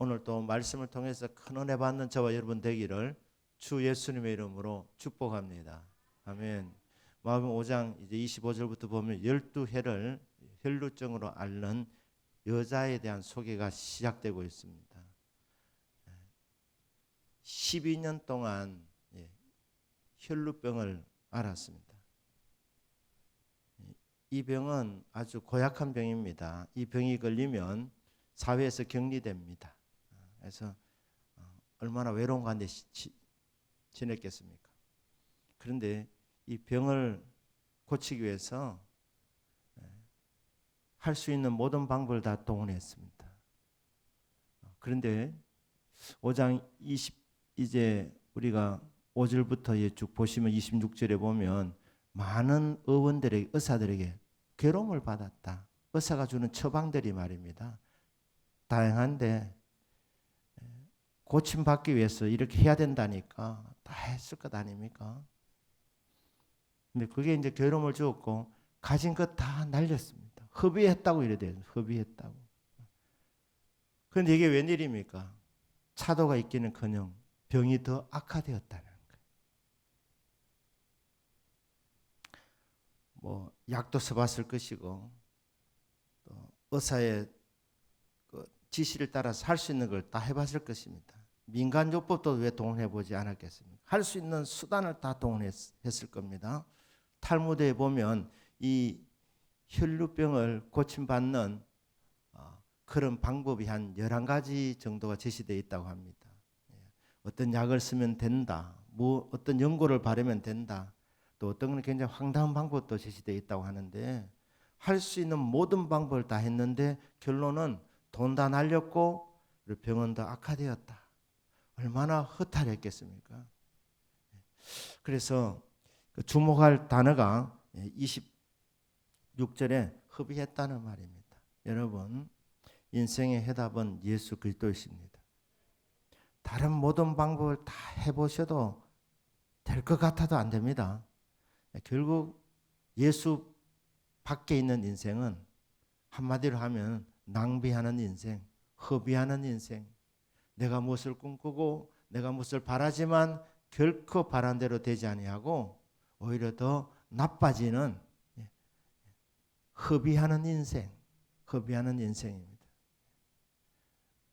오늘 또 말씀을 통해서 큰 은혜 받는 저와 여러분 되기를 주 예수님의 이름으로 축복합니다. 아멘. 마가복음 5장 이제 25절부터 보면 12해를 혈루증으로 앓는 여자에 대한 소개가 시작되고 있습니다. 12년 동안 혈루병을 앓았습니다. 이 병은 아주 고약한 병입니다. 이 병이 걸리면 사회에서 격리됩니다. 그래서 얼마나 외로운 가운데 지냈겠습니까? 그런데 이 병을 고치기 위해서 할 수 있는 모든 방법을 다 동원했습니다. 그런데 5장 20 이제 우리가 5절부터 쭉 보시면 26절에 보면 많은 의원들에게 의사들에게 괴로움을 받았다. 의사가 주는 처방들이 말입니다. 다양한데 고침받기 위해서 이렇게 해야 된다니까 다 했을 것 아닙니까? 근데 그게 이제 괴로움을 주었고 가진 것 다 날렸습니다. 허비했다고 이래 돼요. 허비했다고. 그런데 이게 웬일입니까? 차도가 있기는커녕 병이 더 악화되었다는 거예요. 뭐 약도 써봤을 것이고 또 의사의 지시를 따라서 할 수 있는 걸 다 해봤을 것입니다. 민간요법도 왜 동원해보지 않았겠습니까? 할 수 있는 수단을 다 동원했을 겁니다. 탈무드에 보면 이 혈루병을 고침받는 그런 방법이 한 11가지 정도가 제시되어 있다고 합니다. 어떤 약을 쓰면 된다. 뭐 어떤 연고를 바르면 된다. 또 어떤 건 굉장히 황당한 방법도 제시되어 있다고 하는데 할 수 있는 모든 방법을 다 했는데 결론은 돈 다 날렸고 병은 더 악화되었다. 얼마나 허탈했겠습니까? 그래서 주목할 단어가 26절에 허비했다는 말입니다. 여러분, 인생의 해답은 예수 그리스도이십니다. 다른 모든 방법을 다 해보셔도 될 것 같아도 안 됩니다. 결국 예수 밖에 있는 인생은 한마디로 하면 낭비하는 인생, 허비하는 인생, 내가 무엇을 꿈꾸고 내가 무엇을 바라지만 결코 바란 대로 되지 아니하고 오히려 더 나빠지는 허비하는 인생, 허비하는 인생입니다.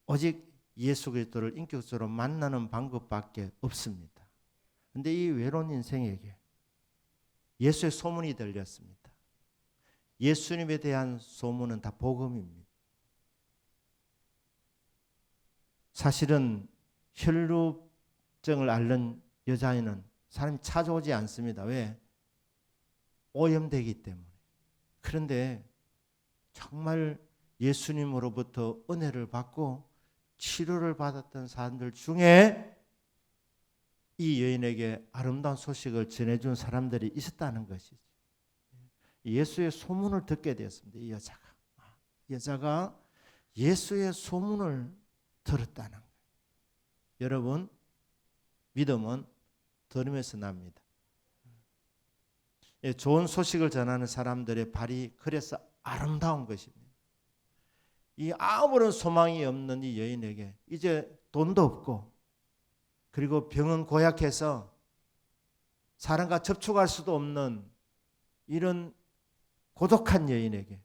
오직 예수 그리스도를 인격적으로 만나는 방법밖에 없습니다. 그런데 이 외로운 인생에게 예수의 소문이 들렸습니다. 예수님에 대한 소문은 다 복음입니다. 사실은 혈루증을 앓는 여자애는 사람이 찾아오지 않습니다. 왜? 오염되기 때문에. 그런데 정말 예수님으로부터 은혜를 받고 치료를 받았던 사람들 중에 이 여인에게 아름다운 소식을 전해준 사람들이 있었다는 것이죠. 예수의 소문을 듣게 되었습니다. 이 여자가 예수의 소문을 들었다는 거예요. 여러분, 믿음은 들음에서 납니다. 좋은 소식을 전하는 사람들의 발이 그래서 아름다운 것입니다. 이 아무런 소망이 없는 이 여인에게 이제 돈도 없고 그리고 병은 고약해서 사람과 접촉할 수도 없는 이런 고독한 여인에게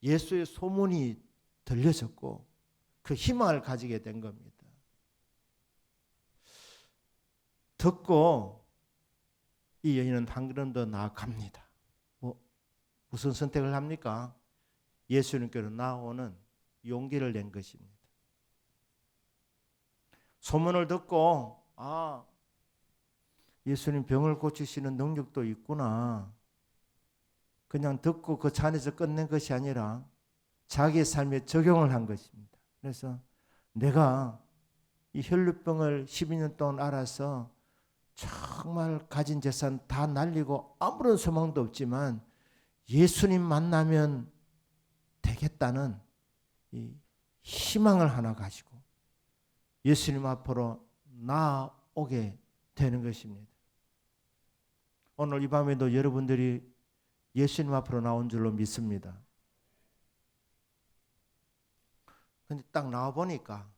예수의 소문이 들려졌고 그 희망을 가지게 된 겁니다. 듣고 이 여인은 한 걸음 더 나아갑니다. 무슨 선택을 합니까? 예수님께로 나오는 용기를 낸 것입니다. 소문을 듣고 예수님 병을 고치시는 능력도 있구나. 그냥 듣고 그 잔에서 끝낸 것이 아니라 자기의 삶에 적용을 한 것입니다. 그래서 내가 이 혈루병을 12년 동안 앓아서 정말 가진 재산 다 날리고 아무런 소망도 없지만 예수님 만나면 되겠다는 이 희망을 하나 가지고 예수님 앞으로 나아오게 되는 것입니다. 오늘 이 밤에도 여러분들이 예수님 앞으로 나온 줄로 믿습니다. 근데 딱 나와 보니까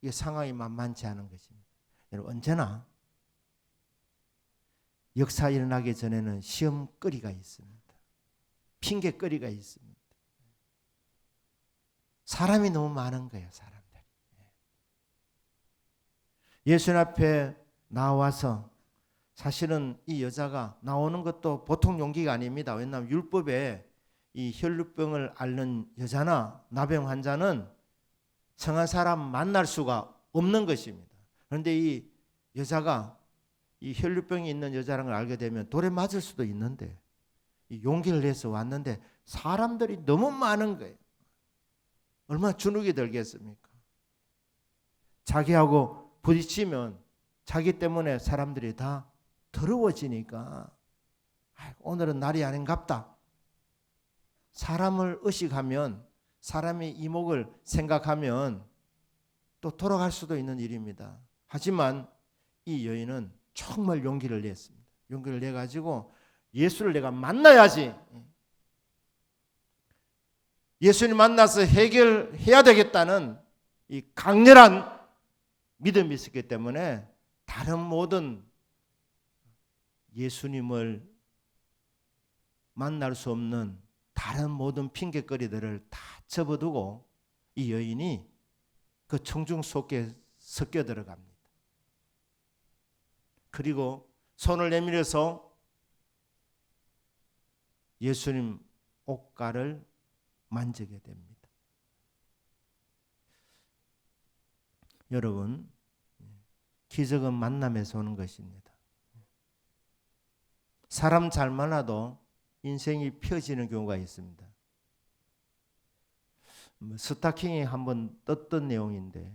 이게 상황이 만만치 않은 것입니다. 여러분, 언제나 역사 일어나기 전에는 시험거리가 있습니다. 핑계거리가 있습니다. 사람이 너무 많은 거예요. 사람들. 예수님 앞에 나와서 사실은 이 여자가 나오는 것도 보통 용기가 아닙니다. 왜냐하면 율법에 이 혈루병을 앓는 여자나 나병 환자는 성한 사람 만날 수가 없는 것입니다. 그런데 이 여자가 이 혈루병이 있는 여자라는 걸 알게 되면 돌에 맞을 수도 있는데 용기를 내서 왔는데 사람들이 너무 많은 거예요. 얼마나 주눅이 들겠습니까? 자기하고 부딪히면 자기 때문에 사람들이 다 더러워지니까 오늘은 날이 아닌갑다. 사람을 의식하면, 사람의 이목을 생각하면 또 돌아갈 수도 있는 일입니다. 하지만 이 여인은 정말 용기를 냈습니다. 용기를 내가지고 예수를 내가 만나야지, 예수님 만나서 해결해야 되겠다는 이 강렬한 믿음이 있었기 때문에 다른 모든 예수님을 만날 수 없는 다른 모든 핑계거리들을 다 접어두고 이 여인이 그 청중 속에 섞여 들어갑니다. 그리고 손을 내밀어서 예수님 옷가를 만지게 됩니다. 여러분, 기적은 만남에서 오는 것입니다. 사람 잘 만나도 인생이 펴지는 경우가 있습니다. 스타킹이 한번 떴던 내용인데,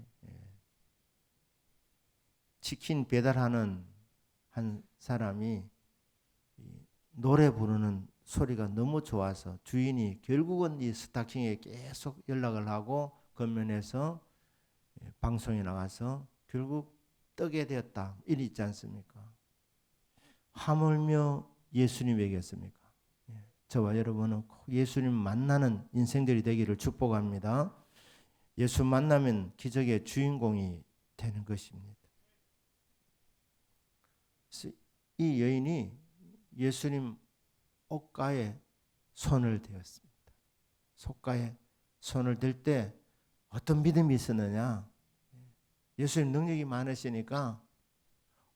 치킨 배달하는 한 사람이 노래 부르는 소리가 너무 좋아서 주인이 결국은 이 스타킹에 계속 연락을 하고 건면해서 방송에 나가서 결국 뜨게 되었다. 일이 있지 않습니까? 하물며 예수님에게였습니까? 저와 여러분은 예수님 만나는 인생들이 되기를 축복합니다. 예수 만나면 기적의 주인공이 되는 것입니다. 이 여인이 예수님 옷가에 손을 대었습니다. 옷가에 손을 댈 때 어떤 믿음이 있었느냐? 예수님 능력이 많으시니까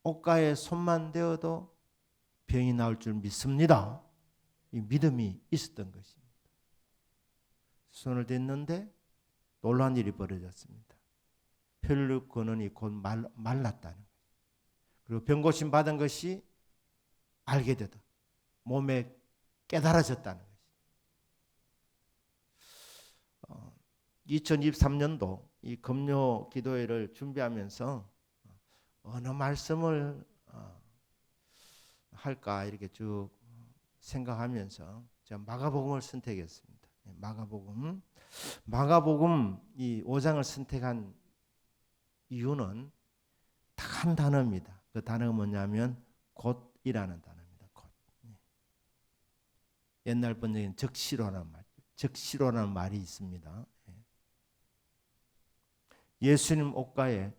옷가에 손만 대어도 병이 나올 줄 믿습니다. 이 믿음이 있었던 것입니다. 손을 댔는데 놀라운 일이 벌어졌습니다. 혈류 근원이 곧 말랐다는 거예요. 그리고 병고침 받은 것이 알게 되다. 몸에 깨달아졌다는 것이. 2023년도 이 금요 기도회를 준비하면서 어느 말씀을 할까 이렇게 쭉 생각하면서 제가 마가복음을 선택했습니다. 마가복음 이 5장을 선택한 이유는 딱 한 단어입니다. 그 단어가 뭐냐면 곧이라는 단어입니다. 곧. 옛날 번역에는 적시로라는 말이 있습니다. 예수님 옷가에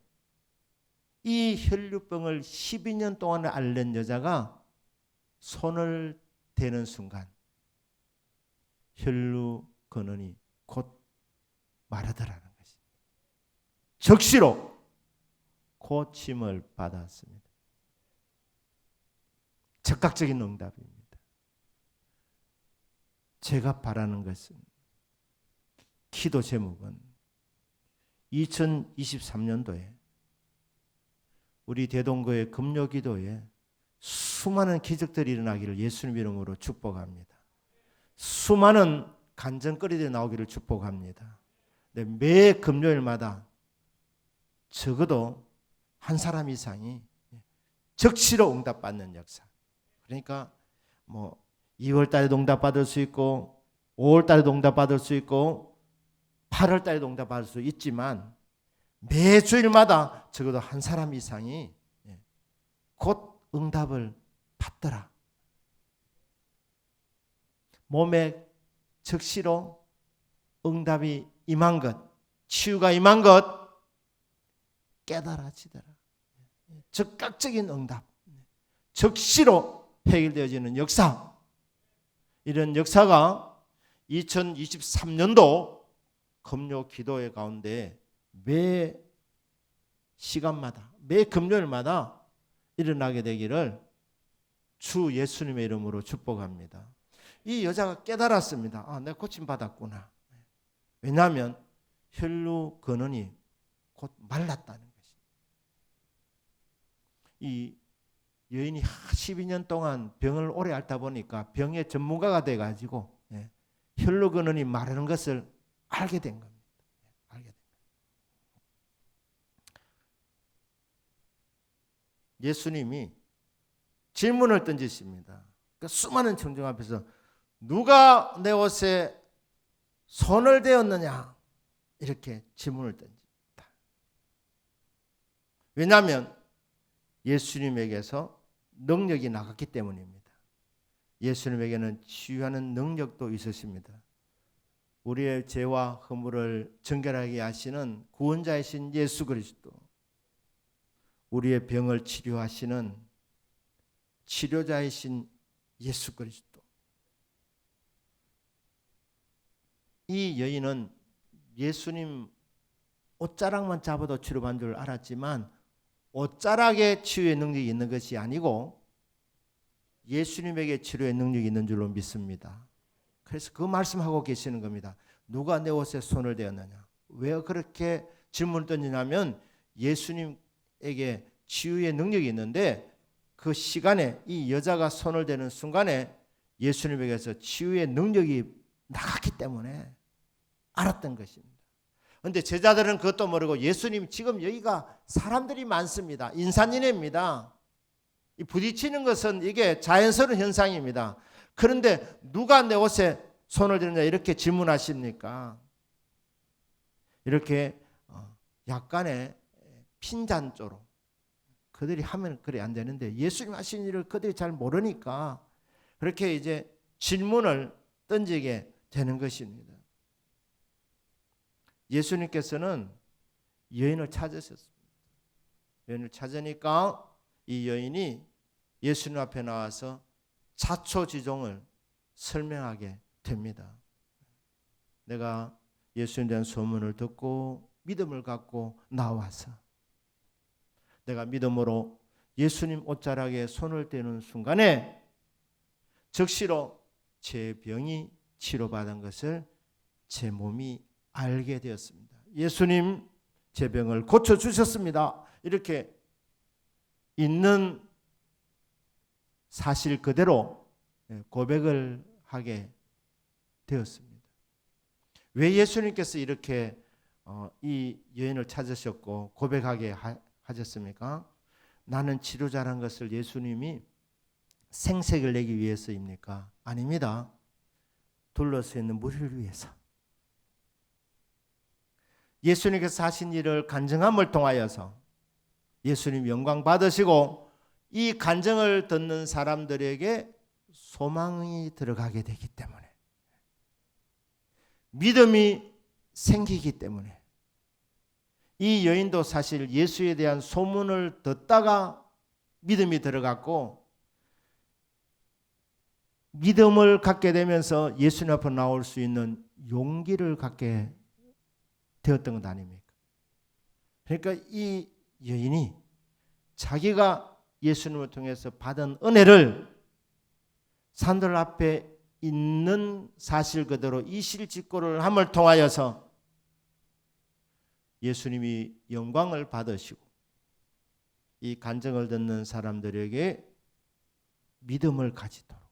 이 혈류병을 12년 동안 앓는 여자가 손을 대는 순간 혈류 근원이 곧 마르더라는 것입니다. 적시로 고침을 받았습니다. 즉각적인 응답입니다. 제가 바라는 것은 기도 제목은 2023년도에 우리 대동교회 금요기도에 수많은 기적들이 일어나기를 예수님 이름으로 축복합니다. 수많은 간증거리들이 나오기를 축복합니다. 매 금요일마다 적어도 한 사람 이상이 적시로 응답받는 역사. 그러니까 뭐 2월 달에도 응답받을 수 있고 5월 달에도 응답받을 수 있고 8월 달에도 응답받을 수 있지만 매 주일마다 적어도 한 사람 이상이 곧 응답을 받더라. 몸에 적시로 응답이 임한 것, 치유가 임한 것 깨달아지더라. 즉각적인 응답, 즉시로 해결되어지는 역사, 이런 역사가 2023년도 금요 기도회 가운데 매 시간마다 매 금요일마다 일어나게 되기를 주 예수님의 이름으로 축복합니다. 이 여자가 깨달았습니다. 아, 내가 고침받았구나. 왜냐하면 혈루 근원이 곧 말랐다는 것입니다. 이 여인이 12년 동안 병을 오래 앓다 보니까 병의 전문가가 돼가지고 혈루 근원이 마르는 것을 알게 된 겁니다. 예수님이 질문을 던지십니다. 그러니까 수많은 청중 앞에서 누가 내 옷에 손을 대었느냐 이렇게 질문을 던집니다. 왜냐하면 예수님에게서 능력이 나갔기 때문입니다. 예수님에게는 치유하는 능력도 있으십니다. 우리의 죄와 허물을 정결하게 하시는 구원자이신 예수 그리스도, 우리의 병을 치료하시는 치료자이신 예수 그리스도. 이 여인은 예수님 옷자락만 잡아도 치료받는 줄 알았지만 옷자락에 치유의 능력이 있는 것이 아니고 예수님에게 치료의 능력이 있는 줄로 믿습니다. 그래서 그 말씀하고 계시는 겁니다. 누가 내 옷에 손을 대었느냐. 왜 그렇게 질문을 던지냐면 예수님에게 치유의 능력이 있는데 그 시간에 이 여자가 손을 대는 순간에 예수님에게서 치유의 능력이 나갔기 때문에 알았던 것입니다. 그런데 제자들은 그것도 모르고 예수님 지금 여기가 사람들이 많습니다. 인산인해입니다. 부딪히는 것은 이게 자연스러운 현상입니다. 그런데 누가 내 옷에 손을 대느냐 이렇게 질문하십니까? 이렇게 약간의 핀잔조로 그들이 하면 그래 안 되는데 예수님 하신 일을 그들이 잘 모르니까 그렇게 이제 질문을 던지게 되는 것입니다. 예수님께서는 여인을 찾으셨습니다. 여인을 찾으니까 이 여인이 예수님 앞에 나와서 자초지종을 설명하게 됩니다. 내가 예수님에 대한 소문을 듣고 믿음을 갖고 나와서 내가 믿음으로 예수님 옷자락에 손을 대는 순간에 즉시로 제 병이 치료받은 것을 제 몸이 알게 되었습니다. 예수님 제 병을 고쳐주셨습니다. 이렇게 있는 사실 그대로 고백을 하게 되었습니다. 왜 예수님께서 이렇게 이 여인을 찾으셨고 고백하게 하셨습니까? 나는 치료자란 것을 예수님이 생색을 내기 위해서입니까? 아닙니다. 둘러서 있는 무리를 위해서. 예수님께서 하신 일을 간증함을 통하여서 예수님 영광 받으시고 이 간증을 듣는 사람들에게 소망이 들어가게 되기 때문에 믿음이 생기기 때문에 이 여인도 사실 예수에 대한 소문을 듣다가 믿음이 들어갔고 믿음을 갖게 되면서 예수님 앞에 나올 수 있는 용기를 갖게 되었던 것 아닙니까? 그러니까 이 여인이 자기가 예수님을 통해서 받은 은혜를 사람들 앞에 있는 사실 그대로 이실직고를 함을 통하여서 예수님이 영광을 받으시고 이 간증을 듣는 사람들에게 믿음을 가지도록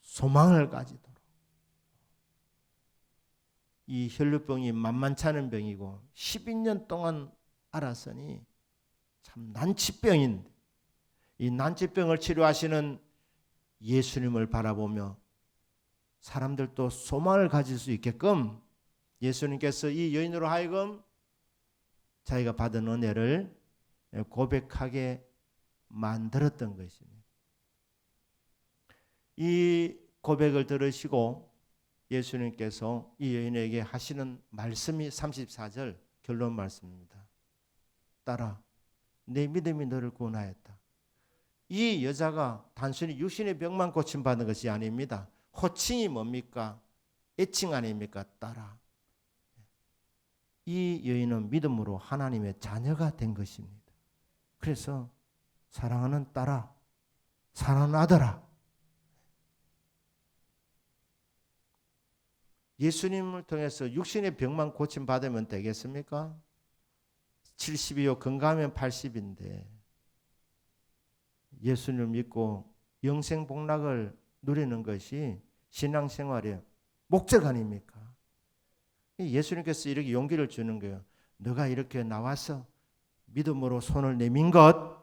소망을 가지도록 이 혈루병이 만만치 않은 병이고 12년 동안 앓았으니 참 난치병인데 이 난치병을 치료하시는 예수님을 바라보며 사람들도 소망을 가질 수 있게끔 예수님께서 이 여인으로 하여금 자기가 받은 은혜를 고백하게 만들었던 것입니다. 이 고백을 들으시고 예수님께서 이 여인에게 하시는 말씀이 34절 결론 말씀입니다. 딸아, 내 믿음이 너를 구원하였다. 이 여자가 단순히 육신의 병만 고침받은 것이 아닙니다. 호칭이 뭡니까? 애칭 아닙니까? 딸아. 이 여인은 믿음으로 하나님의 자녀가 된 것입니다. 그래서 사랑하는 딸아, 사랑하는 아들아, 예수님을 통해서 육신의 병만 고침받으면 되겠습니까? 70이요 건강하면 80인데 예수님을 믿고 영생복락을 누리는 것이 신앙생활의 목적 아닙니까? 예수님께서 이렇게 용기를 주는 거예요. 너가 이렇게 나와서 믿음으로 손을 내민 것,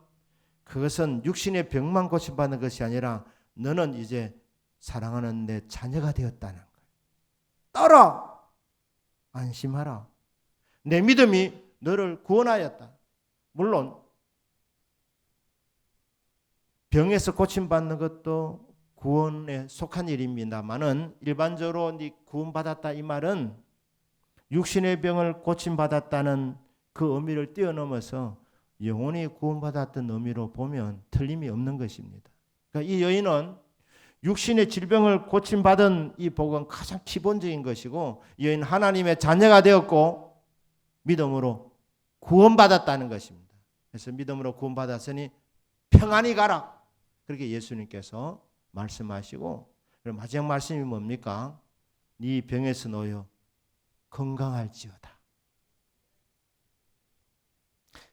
그것은 육신의 병만 고침받는 것이 아니라 너는 이제 사랑하는 내 자녀가 되었다는 거예요. 따라 안심하라. 내 믿음이 너를 구원하였다. 물론 병에서 고침받는 것도 구원에 속한 일입니다만은 일반적으로 네 구원받았다 이 말은 육신의 병을 고침받았다는 그 의미를 뛰어넘어서 영혼이 구원받았던 의미로 보면 틀림이 없는 것입니다. 그러니까 이 여인은 육신의 질병을 고침받은 이 복은 가장 기본적인 것이고 이 여인은 하나님의 자녀가 되었고 믿음으로 구원받았다는 것입니다. 그래서 믿음으로 구원받았으니 평안히 가라. 그렇게 예수님께서 말씀하시고 그리고 마지막 말씀이 뭡니까? 네 병에서 놓여 건강할지어다.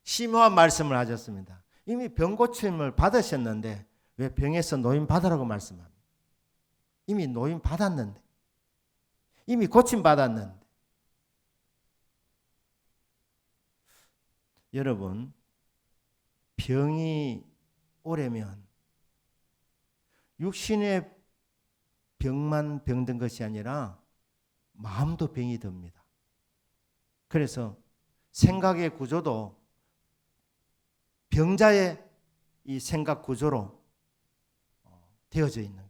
심오한 말씀을 하셨습니다. 이미 병 고침을 받으셨는데 왜 병에서 노임 받으라고 말씀합니까? 이미 노임 받았는데, 이미 고침 받았는데. 여러분, 병이 오래면 육신의 병만 병든 것이 아니라 마음도 병이 듭니다. 그래서 생각의 구조도 병자의 이 생각 구조로 되어져 있는 것이.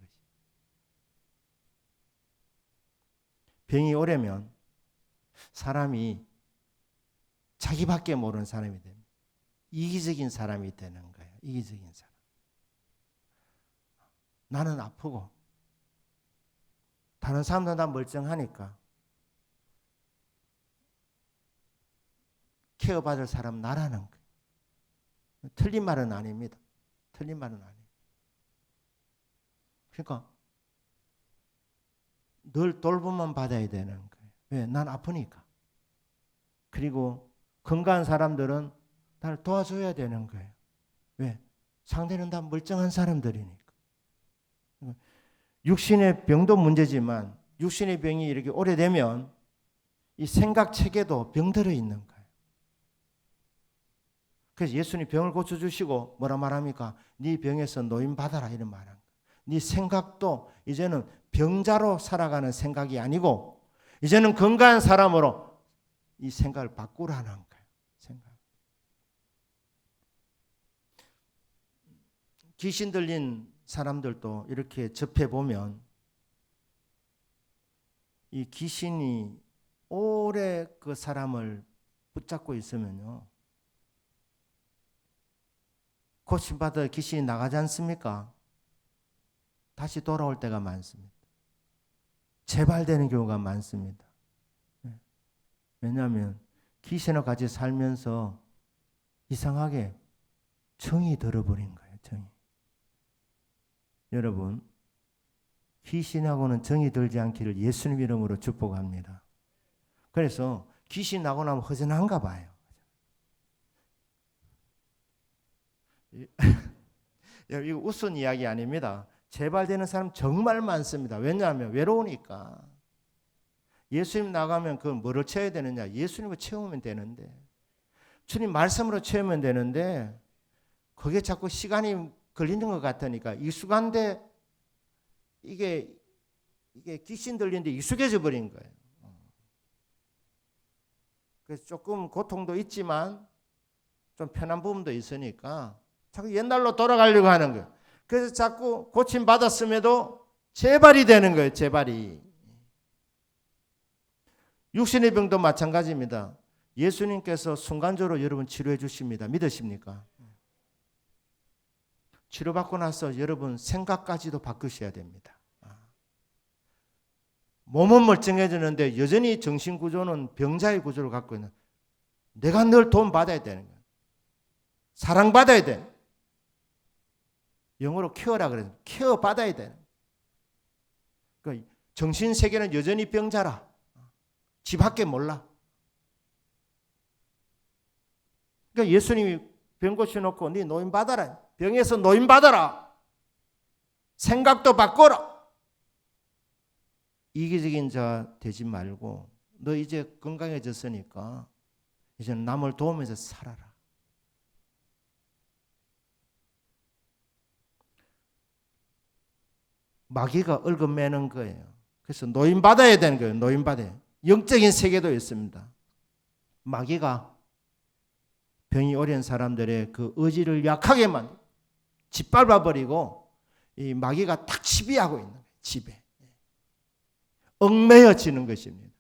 병이 오래면 사람이 자기밖에 모르는 사람이 됩니다. 이기적인 사람이 되는 거예요. 이기적인 사람. 나는 아프고 다른 사람들은 다 멀쩡하니까 케어받을 사람 나라는 거예요. 틀린 말은 아닙니다. 틀린 말은 아니에요. 그러니까 늘 돌봄만 받아야 되는 거예요. 왜? 난 아프니까. 그리고 건강한 사람들은 나를 도와줘야 되는 거예요. 왜? 상대는 다 멀쩡한 사람들이니까. 육신의 병도 문제지만 육신의 병이 이렇게 오래되면 이 생각 체계도 병들어 있는 거예요. 그래서 예수님 병을 고쳐주시고 뭐라 말합니까? 네 병에서 노임 받아라 이런 말한 거예요. 네 생각도 이제는 병자로 살아가는 생각이 아니고 이제는 건강한 사람으로 이 생각을 바꾸라는 거예요. 생각. 귀신 들린 사람들도 이렇게 접해 보면 이 귀신이 오래 그 사람을 붙잡고 있으면요, 고침받아 귀신이 나가지 않습니까? 다시 돌아올 때가 많습니다. 재발되는 경우가 많습니다. 왜냐하면 귀신과 같이 살면서 이상하게 정이 들어버린 거예요. 정이. 여러분, 귀신하고는 정이 들지 않기를 예수님 이름으로 축복합니다. 그래서 귀신 나고 나면 허전한가 봐요. 이거 웃은 이야기 아닙니다. 재발되는 사람 정말 많습니다. 왜냐하면 외로우니까. 예수님 나가면 그걸 뭐로 채워야 되느냐? 예수님을 채우면 되는데, 주님 말씀으로 채우면 되는데 그게 자꾸 시간이 걸리는 것 같으니까 익숙한데 이게 귀신 들리는데 익숙해져 버린 거예요. 그래서 조금 고통도 있지만 좀 편한 부분도 있으니까 자꾸 옛날로 돌아가려고 하는 거예요. 그래서 자꾸 고침 받았음에도 재발이 되는 거예요. 재발이. 육신의 병도 마찬가지입니다. 예수님께서 순간적으로 여러분 치료해 주십니다. 믿으십니까? 치료받고 나서 여러분 생각까지도 바꾸셔야 됩니다. 몸은 멀쩡해지는데 여전히 정신구조는 병자의 구조를 갖고 있는, 내가 늘 도움받아야 되는 거예요. 사랑받아야 돼. 영어로 케어라 그래요. 케어 받아야 돼. 그러니까 정신세계는 여전히 병자라. 지 밖에 몰라. 그러니까 예수님이 병 고쳐놓고 네 노임 받아라. 병에서 노임 받아라. 생각도 바꿔라. 이기적인 자 되지 말고 너 이제 건강해졌으니까 이제 남을 도우면서 살아라. 마귀가 얽어매는 거예요. 그래서 노임 받아야 되는 거예요. 노임 받아야. 영적인 세계도 있습니다. 마귀가 병이 오랜 사람들의 그 의지를 약하게 만들고 짓밟아버리고 이 마귀가 딱 지배하고 있는 거예요. 지배. 얽매여지는 것입니다.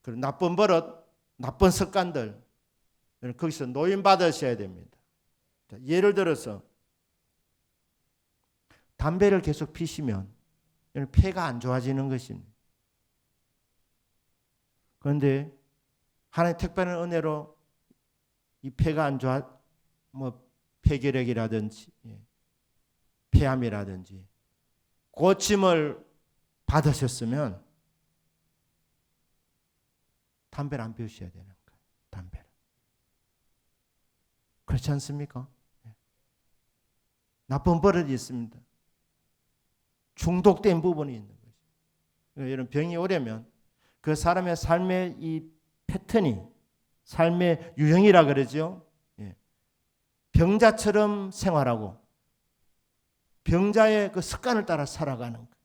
그리고 나쁜 버릇, 나쁜 습관들 거기서 노임 받으셔야 됩니다. 자, 예를 들어서 담배를 계속 피시면 폐가 안 좋아지는 것입니다. 그런데 하나님의 특별한 은혜로 이 폐가 안 좋아, 폐결핵이라든지 폐암이라든지 고침을 받으셨으면 담배를 안 피우셔야 되는 거예요. 담배를. 그렇지 않습니까? 나쁜 버릇이 있습니다. 중독된 부분이 있는 거죠. 이런 병이 오려면 그 사람의 삶의 이 패턴이, 삶의 유형이라 그러죠. 병자처럼 생활하고 병자의 그 습관을 따라 살아가는 거예요.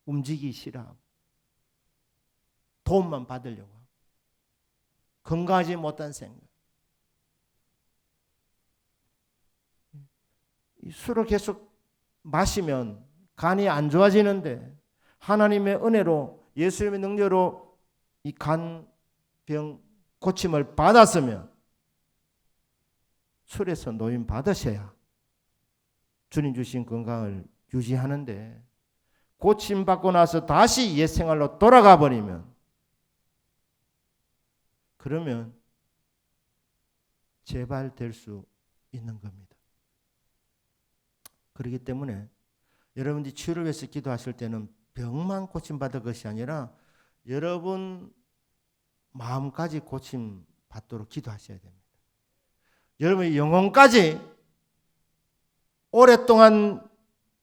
움직이기 싫어하고 도움만 받으려고 하고 건강하지 못한 생각. 술을 계속 마시면 간이 안 좋아지는데 하나님의 은혜로 예수님의 능력으로 이 간병 고침을 받았으면 술에서 노임 받으셔야 주님 주신 건강을 유지하는데 고침받고 나서 다시 옛 생활로 돌아가 버리면 그러면 재발될 수 있는 겁니다. 그렇기 때문에 여러분들이 치유를 위해서 기도하실 때는 병만 고침받을 것이 아니라 여러분 마음까지 고침받도록 기도하셔야 됩니다. 여러분의 영혼까지 오랫동안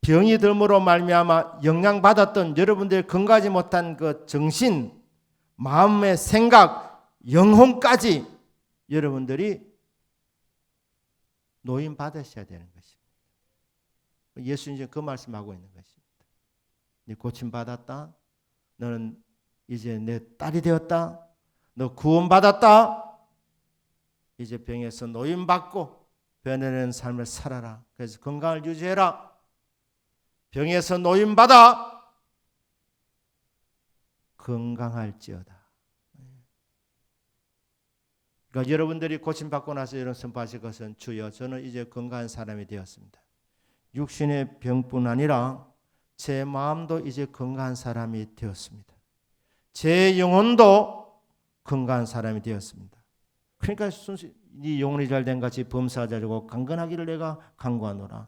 병이 됨으로 말미암아 영향받았던 여러분들의 건강하지 못한 그 정신, 마음의 생각, 영혼까지 여러분들이 노임 받으셔야 되는 것입니다. 예수님이 그 말씀하고 있는 것입니다. 네 고침받았다. 너는 이제 내 딸이 되었다. 너 구원받았다. 이제 병에서 노임받고 변해내는 삶을 살아라. 그래서 건강을 유지해라. 병에서 노임받아 건강할지어다. 그러니까 여러분들이 고침받고 나서 이런 선포하실 것은 주여 저는 이제 건강한 사람이 되었습니다. 육신의 병뿐 아니라 제 마음도 이제 건강한 사람이 되었습니다. 제 영혼도 건강한 사람이 되었습니다. 그러니까 네 영혼이 잘된 같이 범사자되고 강건하기를 내가 간구하노라.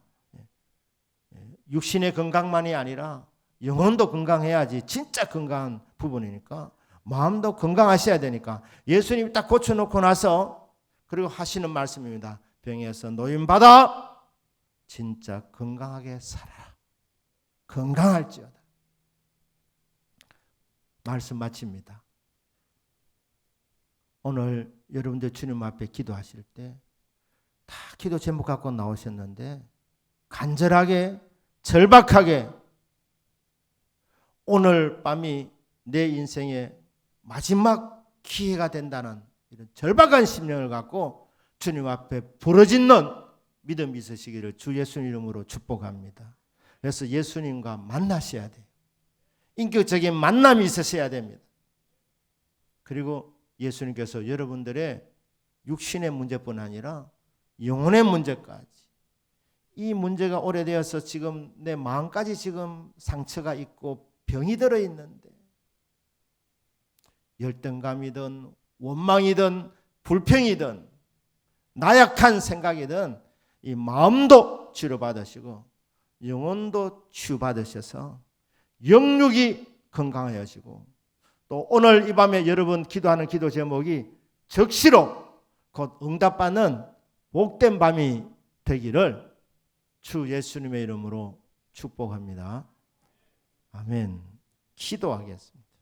육신의 건강만이 아니라 영혼도 건강해야지 진짜 건강한 부분이니까 마음도 건강하셔야 되니까 예수님이 딱 고쳐놓고 나서 그리고 하시는 말씀입니다. 병에서 노임받아 진짜 건강하게 살아라. 건강할지어다. 말씀 마칩니다. 오늘 여러분들 주님 앞에 기도하실 때 다 기도 제목 갖고 나오셨는데 간절하게 절박하게 오늘 밤이 내 인생의 마지막 기회가 된다는 이런 절박한 심령을 갖고 주님 앞에 부르짖는 믿음이 있으시기를 주 예수님 이름으로 축복합니다. 그래서 예수님과 만나셔야 돼요. 인격적인 만남이 있으셔야 됩니다. 그리고 예수님께서 여러분들의 육신의 문제뿐 아니라 영혼의 문제까지, 이 문제가 오래되어서 지금 내 마음까지 지금 상처가 있고 병이 들어 있는데, 열등감이든 원망이든 불평이든 나약한 생각이든 이 마음도 치료받으시고 영혼도 치유받으셔서 영육이 건강하여지고, 또 오늘 이 밤에 여러분 기도하는 기도 제목이 적시로 곧 응답받는 복된 밤이 되기를 주 예수님의 이름으로 축복합니다. 아멘. 기도하겠습니다.